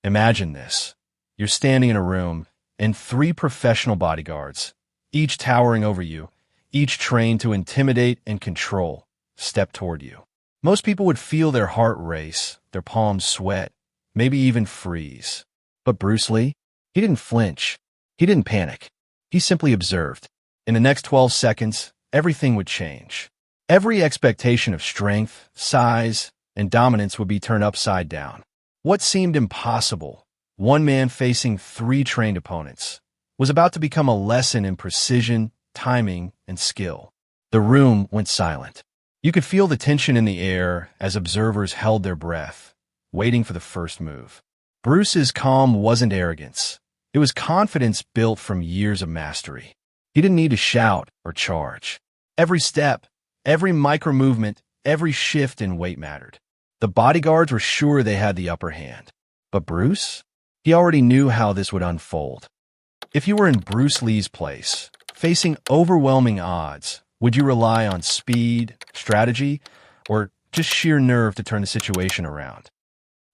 Imagine this. You're standing in a room, and three professional bodyguards, each towering over you, each trained to intimidate and control, step toward you. Most people would feel their heart race, their palms sweat, maybe even freeze. But Bruce Lee, he didn't flinch. He didn't panic. He simply observed. In the next 12 seconds, everything would change. Every expectation of strength, size, and dominance would be turned upside down. What seemed impossible, one man facing three trained opponents, was about to become a lesson in precision, timing, and skill. The room went silent. You could feel the tension in the air as observers held their breath, waiting for the first move. Bruce's calm wasn't arrogance. It was confidence built from years of mastery. He didn't need to shout or charge. Every step, every micro-movement, every shift in weight mattered. The bodyguards were sure they had the upper hand. But Bruce? He already knew how this would unfold. If you were in Bruce Lee's place, facing overwhelming odds, would you rely on speed, strategy, or just sheer nerve to turn the situation around?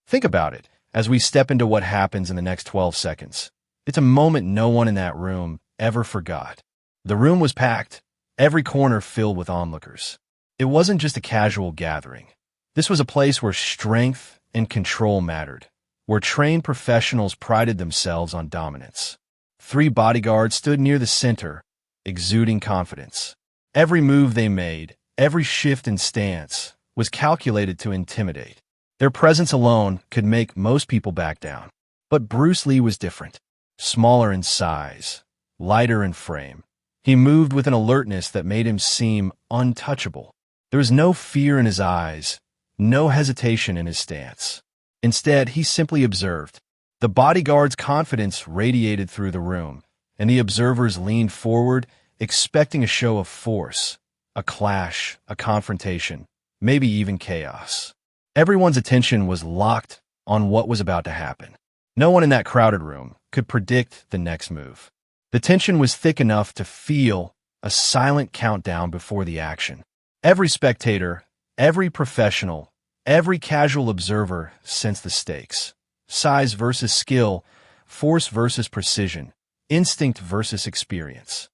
Think about it as we step into what happens in the next 12 seconds. It's a moment no one in that room ever forgot. The room was packed, every corner filled with onlookers. It wasn't just a casual gathering. This was a place where strength and control mattered, where trained professionals prided themselves on dominance. Three bodyguards stood near the center, exuding confidence. Every move they made, every shift in stance, was calculated to intimidate. Their presence alone could make most people back down. But Bruce Lee was different. Smaller in size, lighter in frame. He moved with an alertness that made him seem untouchable. There was no fear in his eyes, no hesitation in his stance. Instead, he simply observed. The bodyguard's confidence radiated through the room, and the observers leaned forward, expecting a show of force, a clash, a confrontation, maybe even chaos. Everyone's attention was locked on what was about to happen. No one in that crowded room could predict the next move. The tension was thick enough to feel a silent countdown before the action. Every spectator, every professional, every casual observer sensed the stakes. Size versus skill, force versus precision, instinct versus experience.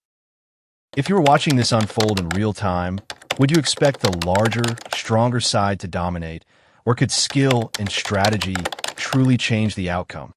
If you were watching this unfold in real time, would you expect the larger, stronger side to dominate, or could skill and strategy truly change the outcome?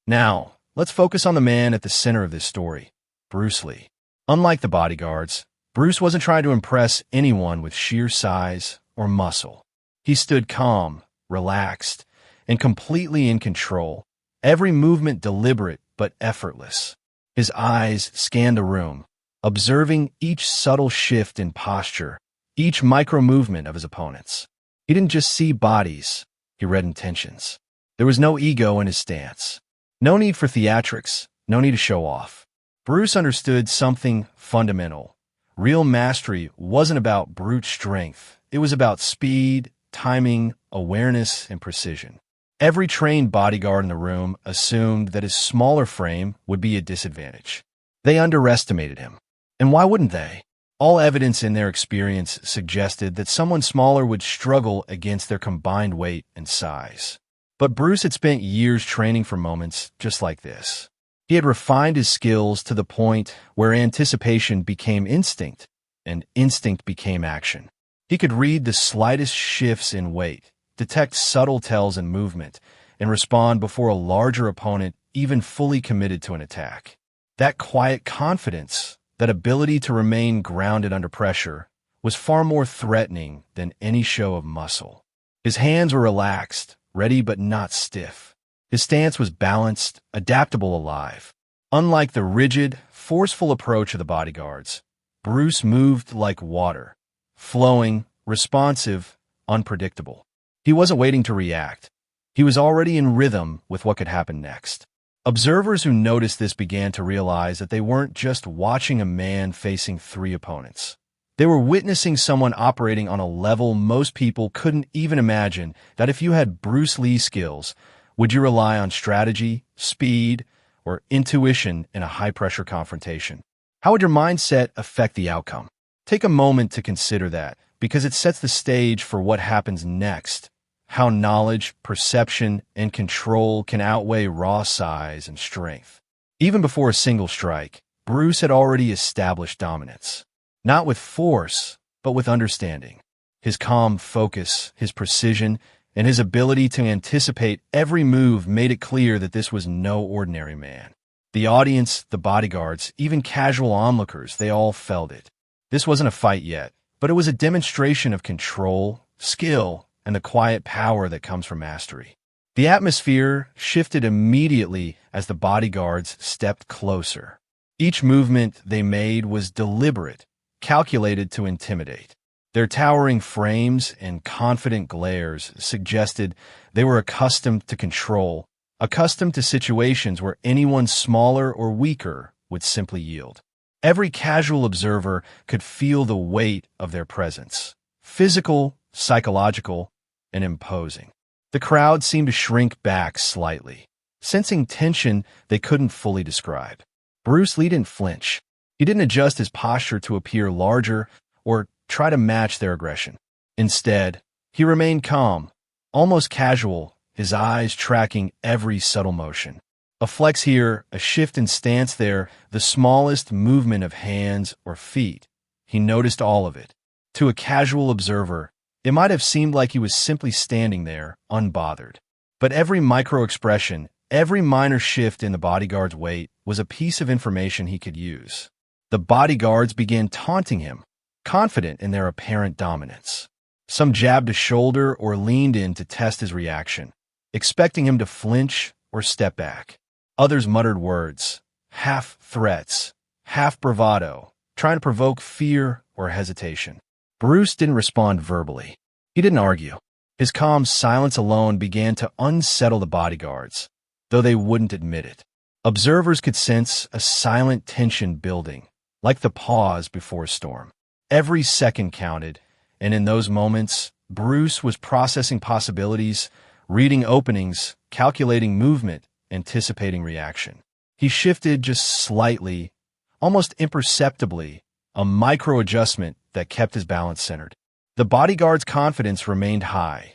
Now, let's focus on the man at the center of this story, Bruce Lee. Unlike the bodyguards, Bruce wasn't trying to impress anyone with sheer size or muscle. He stood calm, relaxed, and completely in control, every movement deliberate but effortless. His eyes scanned the room, observing each subtle shift in posture, each micro-movement of his opponents. He didn't just see bodies, he read intentions. There was no ego in his stance. No need for theatrics, no need to show off. Bruce understood something fundamental. Real mastery wasn't about brute strength. It was about speed, timing, awareness, and precision. Every trained bodyguard in the room assumed that his smaller frame would be a disadvantage. They underestimated him. And why wouldn't they? All evidence in their experience suggested that someone smaller would struggle against their combined weight and size. But Bruce had spent years training for moments just like this. He had refined his skills to the point where anticipation became instinct, and instinct became action. He could read the slightest shifts in weight, detect subtle tells in movement, and respond before a larger opponent even fully committed to an attack. That quiet confidence, that ability to remain grounded under pressure, was far more threatening than any show of muscle. His hands were relaxed, ready but not stiff. His stance was balanced, adaptable, alive. Unlike the rigid, forceful approach of the bodyguards, Bruce moved like water, flowing, responsive, unpredictable. He wasn't waiting to react. He was already in rhythm with what could happen next. Observers who noticed this began to realize that they weren't just watching a man facing three opponents. They were witnessing someone operating on a level most people couldn't even imagine. That if you had Bruce Lee skills, would you rely on strategy, speed, or intuition in a high-pressure confrontation? How would your mindset affect the outcome? Take a moment to consider that, because it sets the stage for what happens next. how knowledge, perception, and control can outweigh raw size and strength. Even before a single strike, Bruce had already established dominance. Not with force, but with understanding. His calm focus, his precision, and his ability to anticipate every move made it clear that this was no ordinary man. The audience, the bodyguards, even casual onlookers, they all felt it. This wasn't a fight yet, but it was a demonstration of control, skill, and the quiet power that comes from mastery. The atmosphere shifted immediately as the bodyguards stepped closer. Each movement they made was deliberate, calculated to intimidate. Their towering frames and confident glares suggested they were accustomed to control, accustomed to situations where anyone smaller or weaker would simply yield. Every casual observer could feel the weight of their presence, physical, psychological, and imposing. The crowd seemed to shrink back slightly, sensing tension they couldn't fully describe. Bruce Lee didn't flinch. He didn't adjust his posture to appear larger or try to match their aggression. Instead, he remained calm, almost casual, his eyes tracking every subtle motion. A flex here, a shift in stance there, the smallest movement of hands or feet. He noticed all of it. To a casual observer, it might have seemed like he was simply standing there, unbothered. But every micro-expression, every minor shift in the bodyguard's weight was a piece of information he could use. The bodyguards began taunting him, confident in their apparent dominance. Some jabbed a shoulder or leaned in to test his reaction, expecting him to flinch or step back. Others muttered words, half threats, half bravado, trying to provoke fear or hesitation. Bruce didn't respond verbally. He didn't argue. His calm silence alone began to unsettle the bodyguards, though they wouldn't admit it. Observers could sense a silent tension building, like the pause before a storm. Every second counted, and in those moments, Bruce was processing possibilities, reading openings, calculating movement, anticipating reaction. He shifted just slightly, almost imperceptibly, a micro-adjustment that kept his balance centered. The bodyguard's confidence remained high.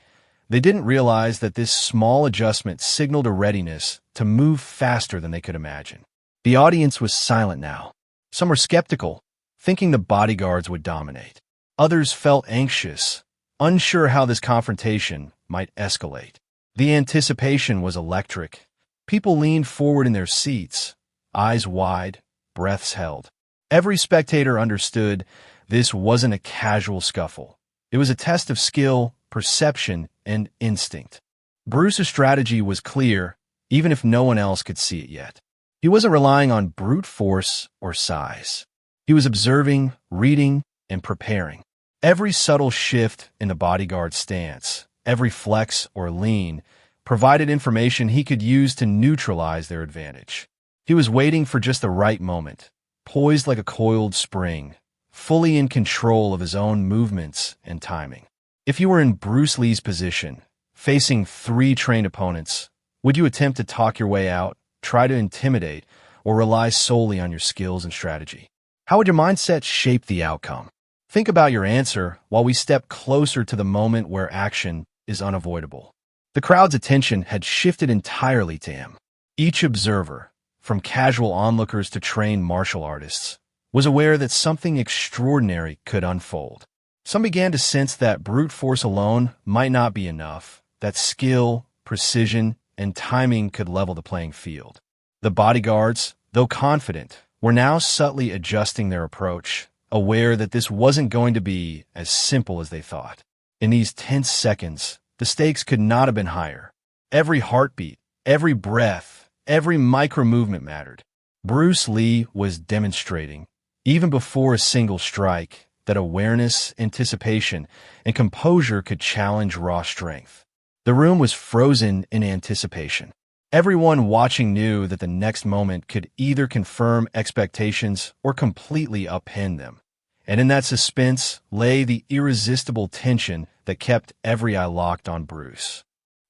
They didn't realize that this small adjustment signaled a readiness to move faster than they could imagine. The audience was silent now. Some were skeptical, thinking the bodyguards would dominate. Others felt anxious, unsure how this confrontation might escalate. The anticipation was electric. People leaned forward in their seats, eyes wide, breaths held. Every spectator understood this wasn't a casual scuffle. It was a test of skill, perception, and instinct. Bruce's strategy was clear, even if no one else could see it yet. He wasn't relying on brute force or size. He was observing, reading, and preparing. Every subtle shift in the bodyguard's stance, every flex or lean, provided information he could use to neutralize their advantage. He was waiting for just the right moment, poised like a coiled spring, fully in control of his own movements and timing. If you were in Bruce Lee's position, facing 3 trained opponents, would you attempt to talk your way out, try to intimidate, or rely solely on your skills and strategy? How would your mindset shape the outcome? Think about your answer while we step closer to the moment where action is unavoidable. The crowd's attention had shifted entirely to him. Each observer, from casual onlookers to trained martial artists, was aware that something extraordinary could unfold. Some began to sense that brute force alone might not be enough, that skill, precision, and timing could level the playing field. The bodyguards, though confident, were now subtly adjusting their approach, aware that this wasn't going to be as simple as they thought. In these tense seconds, the stakes could not have been higher. Every heartbeat, every breath, every micro-movement mattered. Bruce Lee was demonstrating, even before a single strike, that awareness, anticipation, and composure could challenge raw strength. The room was frozen in anticipation. Everyone watching knew that the next moment could either confirm expectations or completely upend them. And in that suspense lay the irresistible tension that kept every eye locked on Bruce.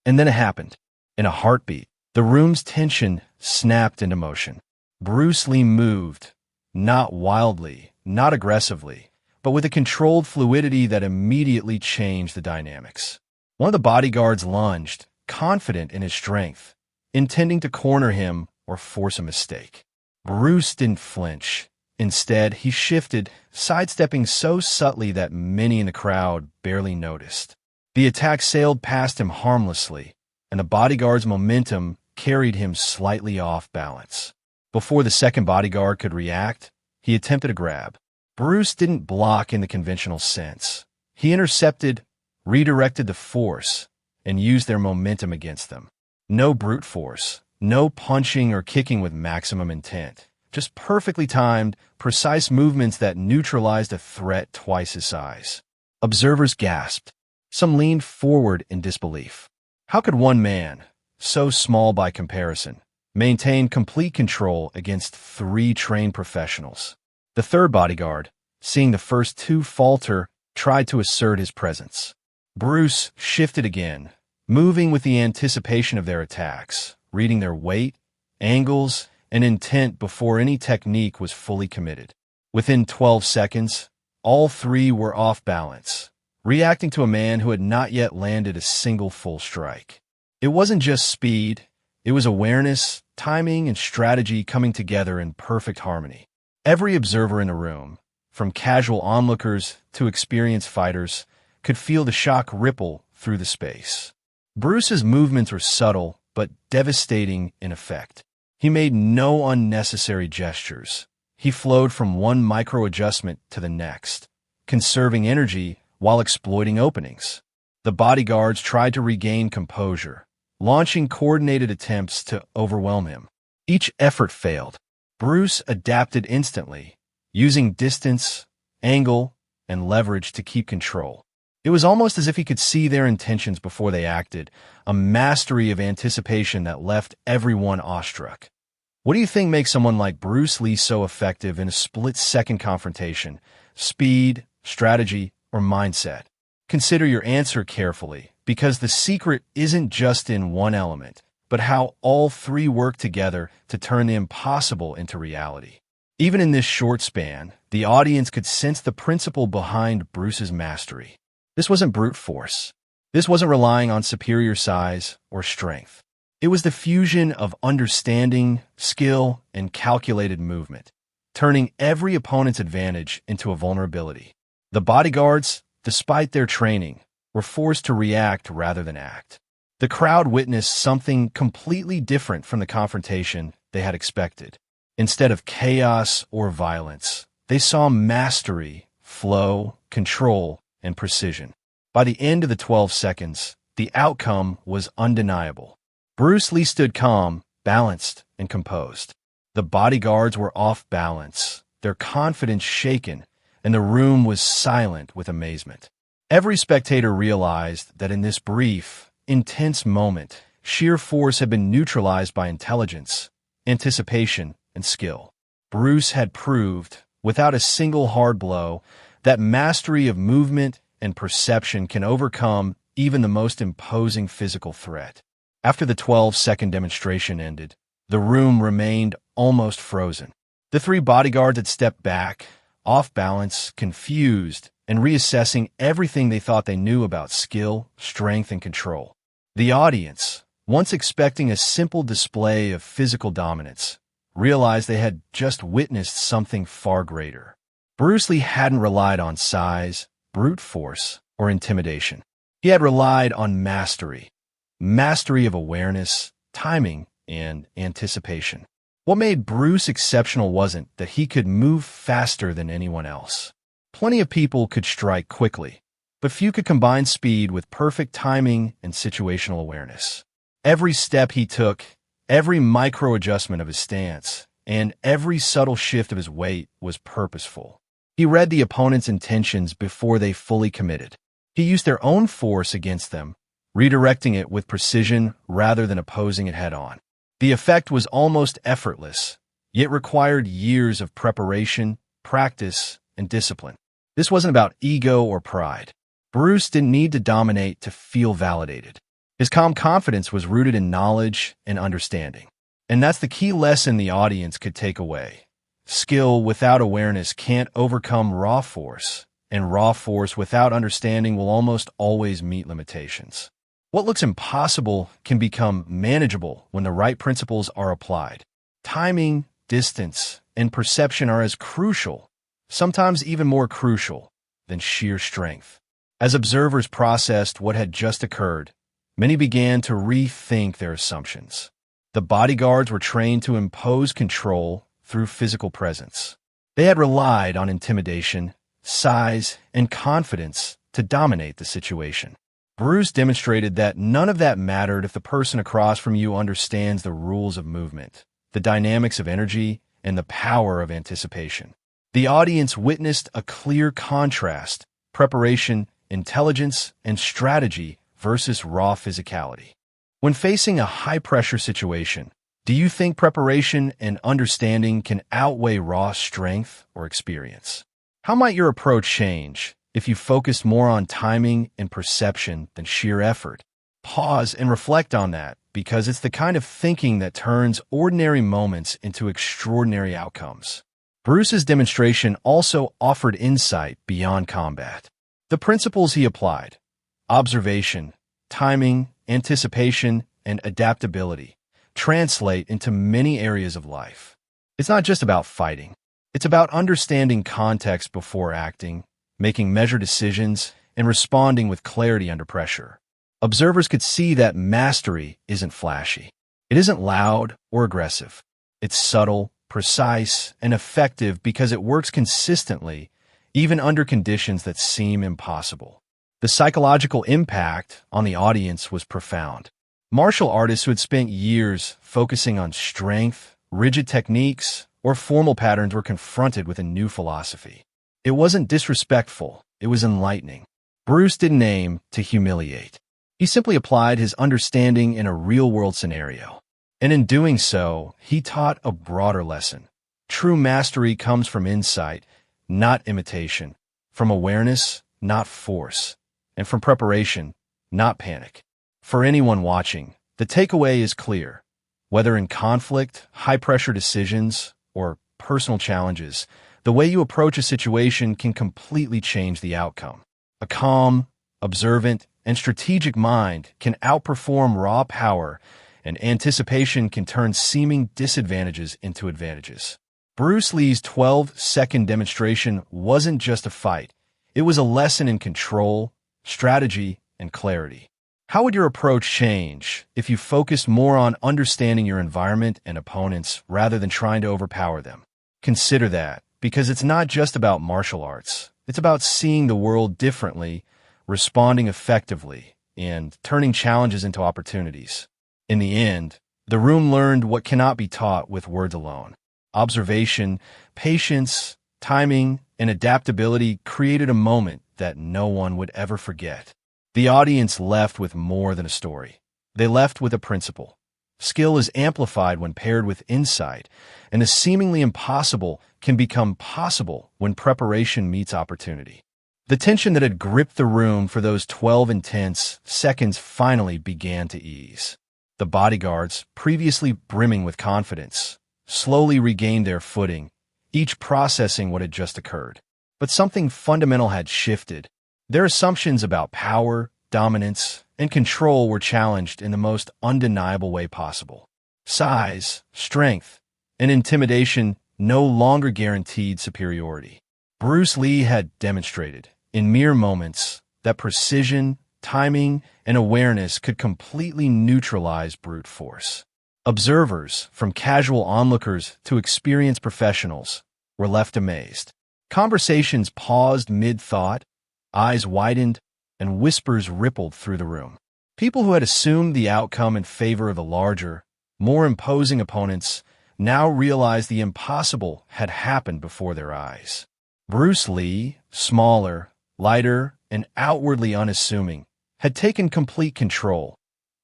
And then it happened. In a heartbeat, the room's tension snapped into motion. Bruce Lee moved, not wildly, not aggressively, but with a controlled fluidity that immediately changed the dynamics. One of the bodyguards lunged, confident in his strength, intending to corner him or force a mistake. Bruce didn't flinch. Instead, he shifted, sidestepping so subtly that many in the crowd barely noticed. The attack sailed past him harmlessly, and the bodyguard's momentum carried him slightly off balance. Before the second bodyguard could react, he attempted a grab. Bruce didn't block in the conventional sense. He intercepted, redirected the force, and used their momentum against them. No brute force, no punching or kicking with maximum intent. Just perfectly timed, precise movements that neutralized a threat twice his size. Observers gasped. Some leaned forward in disbelief. How could one man, so small by comparison, maintain complete control against 3 trained professionals? The third bodyguard, seeing the first 2 falter, tried to assert his presence. Bruce shifted again, moving with the anticipation of their attacks, reading their weight, angles, and intent before any technique was fully committed. Within 12 seconds, all 3 were off balance, reacting to a man who had not yet landed a single full strike. It wasn't just speed, it was awareness, timing, and strategy coming together in perfect harmony. Every observer in the room, from casual onlookers to experienced fighters, could feel the shock ripple through the space. Bruce's movements were subtle but devastating in effect. He made no unnecessary gestures. He flowed from one micro-adjustment to the next, conserving energy while exploiting openings. The bodyguards tried to regain composure, launching coordinated attempts to overwhelm him. Each effort failed. Bruce adapted instantly, using distance, angle, and leverage to keep control. It was almost as if he could see their intentions before they acted, a mastery of anticipation that left everyone awestruck. What do you think makes someone like Bruce Lee so effective in a split-second confrontation? Speed, strategy, or mindset? Consider your answer carefully, because the secret isn't just in one element, but how all 3 work together to turn the impossible into reality. Even in this short span, the audience could sense the principle behind Bruce's mastery. This wasn't brute force. This wasn't relying on superior size or strength. It was the fusion of understanding, skill, and calculated movement, turning every opponent's advantage into a vulnerability. The bodyguards, despite their training, were forced to react rather than act. The crowd witnessed something completely different from the confrontation they had expected. Instead of chaos or violence, they saw mastery, flow, control, and precision. By the end of the 12 seconds, the outcome was undeniable. Bruce Lee stood calm, balanced, and composed. The bodyguards were off balance, their confidence shaken, and the room was silent with amazement. Every spectator realized that in this brief, intense moment, sheer force had been neutralized by intelligence, anticipation, and skill. Bruce had proved, without a single hard blow, that mastery of movement and perception can overcome even the most imposing physical threat. After the 12-second demonstration ended, the room remained almost frozen. The 3 bodyguards had stepped back, off balance, confused, and reassessing everything they thought they knew about skill, strength, and control. The audience, once expecting a simple display of physical dominance, realized they had just witnessed something far greater. Bruce Lee hadn't relied on size, brute force, or intimidation. He had relied on mastery of awareness, timing, and anticipation. What made Bruce exceptional wasn't that he could move faster than anyone else. Plenty of people could strike quickly, but few could combine speed with perfect timing and situational awareness. Every step he took, every micro-adjustment of his stance, and every subtle shift of his weight was purposeful. He read the opponent's intentions before they fully committed. He used their own force against them, redirecting it with precision rather than opposing it head-on. The effect was almost effortless, yet required years of preparation, practice, and discipline. This wasn't about ego or pride. Bruce didn't need to dominate to feel validated. His calm confidence was rooted in knowledge and understanding. And that's the key lesson the audience could take away. Skill without awareness can't overcome raw force, and raw force without understanding will almost always meet limitations. What looks impossible can become manageable when the right principles are applied. Timing, distance, and perception are as crucial, sometimes even more crucial, than sheer strength. As observers processed what had just occurred, many began to rethink their assumptions. The bodyguards were trained to impose control through physical presence. They had relied on intimidation, size, and confidence to dominate the situation. Bruce demonstrated that none of that mattered if the person across from you understands the rules of movement, the dynamics of energy, and the power of anticipation. The audience witnessed a clear contrast: preparation, intelligence, and strategy versus raw physicality. When facing a high-pressure situation, do you think preparation and understanding can outweigh raw strength or experience? How might your approach change if you focused more on timing and perception than sheer effort? Pause and reflect on that, because it's the kind of thinking that turns ordinary moments into extraordinary outcomes. Bruce's demonstration also offered insight beyond combat. The principles he applied: observation, timing, anticipation, and adaptability translate into many areas of life. It's not just about fighting. It's about understanding context before acting, making measured decisions, and responding with clarity under pressure. Observers could see that mastery isn't flashy. It isn't loud or aggressive. It's subtle, precise, and effective because it works consistently, even under conditions that seem impossible. The psychological impact on the audience was profound. Martial artists who had spent years focusing on strength, rigid techniques, or formal patterns were confronted with a new philosophy. It wasn't disrespectful, it was enlightening. Bruce didn't aim to humiliate. He simply applied his understanding in a real-world scenario. And in doing so, he taught a broader lesson. True mastery comes from insight, not imitation, from awareness, not force, and from preparation, not panic. For anyone watching, the takeaway is clear. Whether in conflict, high-pressure decisions, or personal challenges, the way you approach a situation can completely change the outcome. A calm, observant, and strategic mind can outperform raw power, and anticipation can turn seeming disadvantages into advantages. Bruce Lee's 12-second demonstration wasn't just a fight. It was a lesson in control, strategy, and clarity. How would your approach change if you focused more on understanding your environment and opponents rather than trying to overpower them? Consider that, because it's not just about martial arts. It's about seeing the world differently, responding effectively, and turning challenges into opportunities. In the end, the room learned what cannot be taught with words alone. Observation, patience, timing, and adaptability created a moment that no one would ever forget. The audience left with more than a story. They left with a principle. Skill is amplified when paired with insight, and the seemingly impossible can become possible when preparation meets opportunity. The tension that had gripped the room for those 12 intense seconds finally began to ease. The bodyguards, previously brimming with confidence, slowly regained their footing, each processing what had just occurred. But something fundamental had shifted. Their assumptions about power, dominance, and control were challenged in the most undeniable way possible. Size, strength, and intimidation no longer guaranteed superiority. Bruce Lee had demonstrated, in mere moments, that precision, timing, and awareness could completely neutralize brute force. Observers, from casual onlookers to experienced professionals, were left amazed. Conversations paused mid-thought, eyes widened, and whispers rippled through the room. People who had assumed the outcome in favor of the larger, more imposing opponents now realized the impossible had happened before their eyes. Bruce Lee, smaller, lighter, and outwardly unassuming, had taken complete control,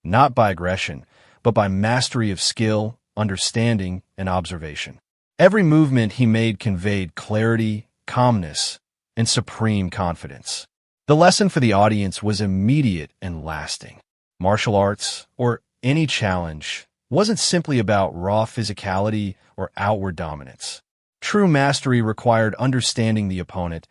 not by aggression, but by mastery of skill, understanding, and observation. Every movement he made conveyed clarity, calmness, and supreme confidence. The lesson for the audience was immediate and lasting. Martial arts, or any challenge, wasn't simply about raw physicality or outward dominance. True mastery required understanding the opponent,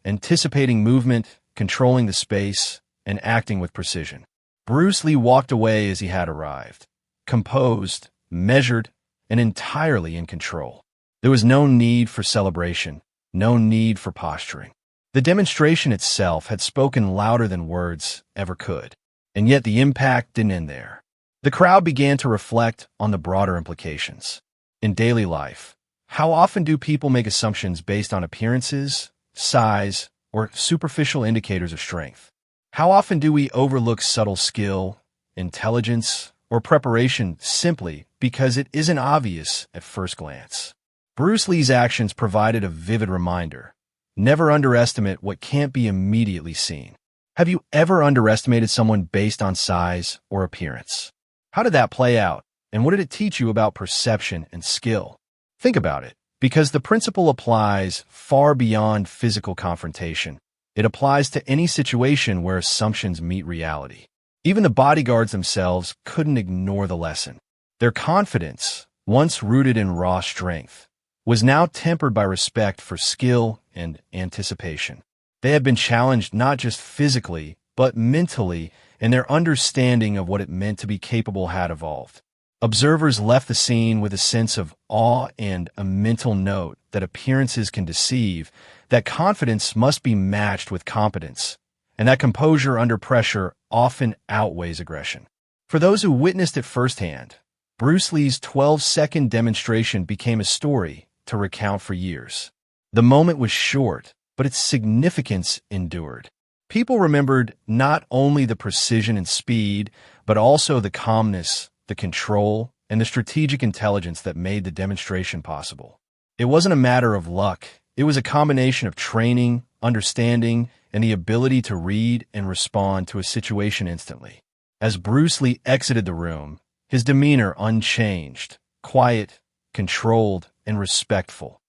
anticipating movement, controlling the space, and acting with precision. Bruce Lee walked away as he had arrived, composed, measured, and entirely in control. There was no need for celebration, no need for posturing. The demonstration itself had spoken louder than words ever could, and yet the impact didn't end there. The crowd began to reflect on the broader implications. In daily life, how often do people make assumptions based on appearances, size, or superficial indicators of strength? How often do we overlook subtle skill, intelligence, or preparation simply because it isn't obvious at first glance? Bruce Lee's actions provided a vivid reminder. Never underestimate what can't be immediately seen. Have you ever underestimated someone based on size or appearance? How did that play out, and what did it teach you about perception and skill? Think about it, because the principle applies far beyond physical confrontation. It applies to any situation where assumptions meet reality. Even the bodyguards themselves couldn't ignore the lesson. Their confidence, once rooted in raw strength, was now tempered by respect for skill and anticipation. They had been challenged not just physically, but mentally, and their understanding of what it meant to be capable had evolved. Observers left the scene with a sense of awe and a mental note that appearances can deceive, that confidence must be matched with competence, and that composure under pressure often outweighs aggression. For those who witnessed it firsthand, Bruce Lee's 12-second demonstration became a story to recount for years. The moment was short, but its significance endured. People remembered not only the precision and speed, but also the calmness, the control, and the strategic intelligence that made the demonstration possible. It wasn't a matter of luck. It was a combination of training, understanding, and the ability to read and respond to a situation instantly. As Bruce Lee exited the room, his demeanor unchanged, quiet, controlled, and respectful.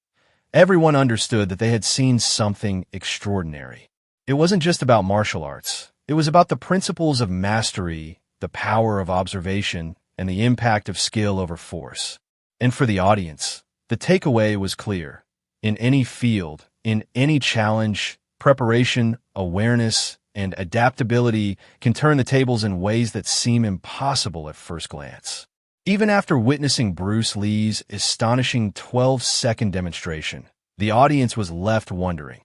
Everyone understood that they had seen something extraordinary. It wasn't just about martial arts. It was about the principles of mastery, the power of observation, and the impact of skill over force. And for the audience, the takeaway was clear. In any field, in any challenge, preparation, awareness, and adaptability can turn the tables in ways that seem impossible at first glance. Even after witnessing Bruce Lee's astonishing 12-second demonstration, the audience was left wondering,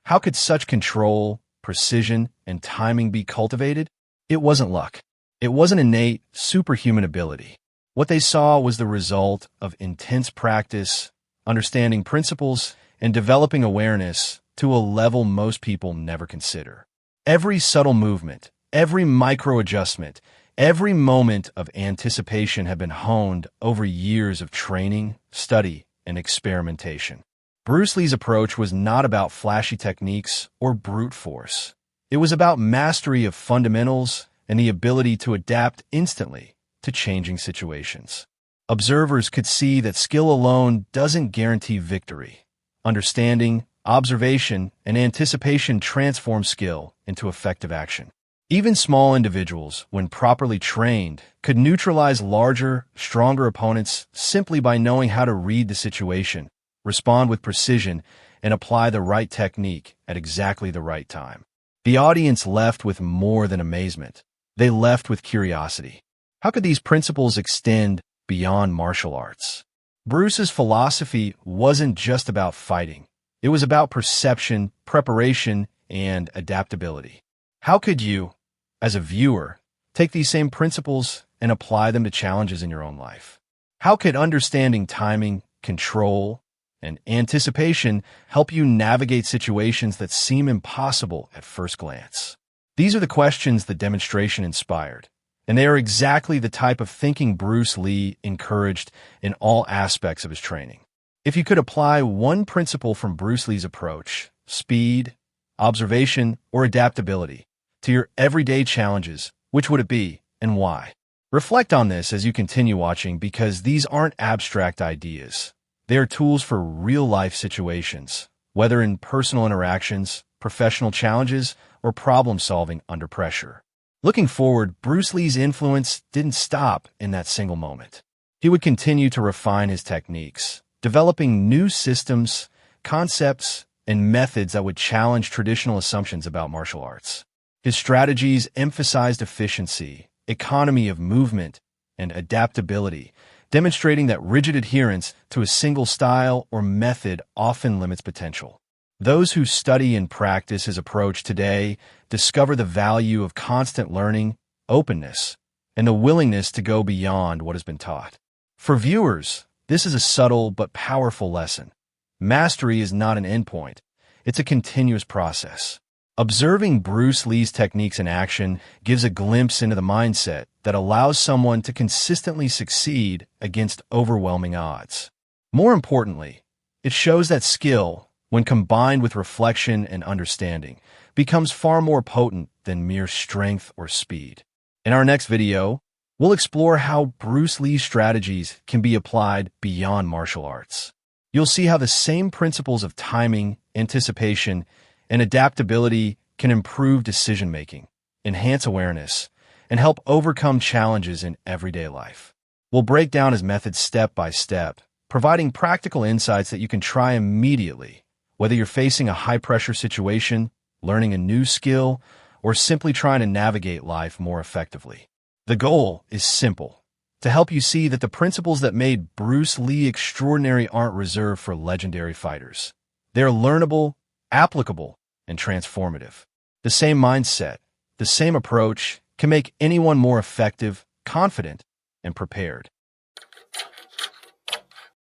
how could such control, precision, and timing be cultivated? It wasn't luck. It wasn't innate, superhuman ability. What they saw was the result of intense practice, understanding principles, and developing awareness to a level most people never consider. Every subtle movement, every micro-adjustment, every moment of anticipation had been honed over years of training, study, and experimentation. Bruce Lee's approach was not about flashy techniques or brute force. It was about mastery of fundamentals and the ability to adapt instantly to changing situations. Observers could see that skill alone doesn't guarantee victory. Understanding, observation, and anticipation transform skill into effective action. Even small individuals, when properly trained, could neutralize larger, stronger opponents simply by knowing how to read the situation, respond with precision, and apply the right technique at exactly the right time. The audience left with more than amazement. They left with curiosity. How could these principles extend beyond martial arts? Bruce's philosophy wasn't just about fighting. It was about perception, preparation, and adaptability. How could you, as a viewer, take these same principles and apply them to challenges in your own life? How could understanding timing, control, and anticipation help you navigate situations that seem impossible at first glance? These are the questions the demonstration inspired, and they are exactly the type of thinking Bruce Lee encouraged in all aspects of his training. If you could apply one principle from Bruce Lee's approach, speed, observation, or adaptability, to your everyday challenges, which would it be and why? Reflect on this as you continue watching, because these aren't abstract ideas. They are tools for real-life situations, whether in personal interactions, professional challenges, or problem-solving under pressure. Looking forward, Bruce Lee's influence didn't stop in that single moment. He would continue to refine his techniques, developing new systems, concepts, and methods that would challenge traditional assumptions about martial arts. His strategies emphasized efficiency, economy of movement, and adaptability, demonstrating that rigid adherence to a single style or method often limits potential. Those who study and practice his approach today discover the value of constant learning, openness, and the willingness to go beyond what has been taught. For viewers, this is a subtle but powerful lesson. Mastery is not an endpoint. It's a continuous process. Observing Bruce Lee's techniques in action gives a glimpse into the mindset that allows someone to consistently succeed against overwhelming odds. More importantly, it shows that skill, when combined with reflection and understanding, becomes far more potent than mere strength or speed. In our next video, we'll explore how Bruce Lee's strategies can be applied beyond martial arts. You'll see how the same principles of timing, anticipation, and adaptability can improve decision-making, enhance awareness, and help overcome challenges in everyday life. We'll break down his methods step by step, providing practical insights that you can try immediately, whether you're facing a high-pressure situation, learning a new skill, or simply trying to navigate life more effectively. The goal is simple: to help you see that the principles that made Bruce Lee extraordinary aren't reserved for legendary fighters. They're learnable, applicable, and transformative. The same mindset, the same approach, can make anyone more effective, confident, and prepared.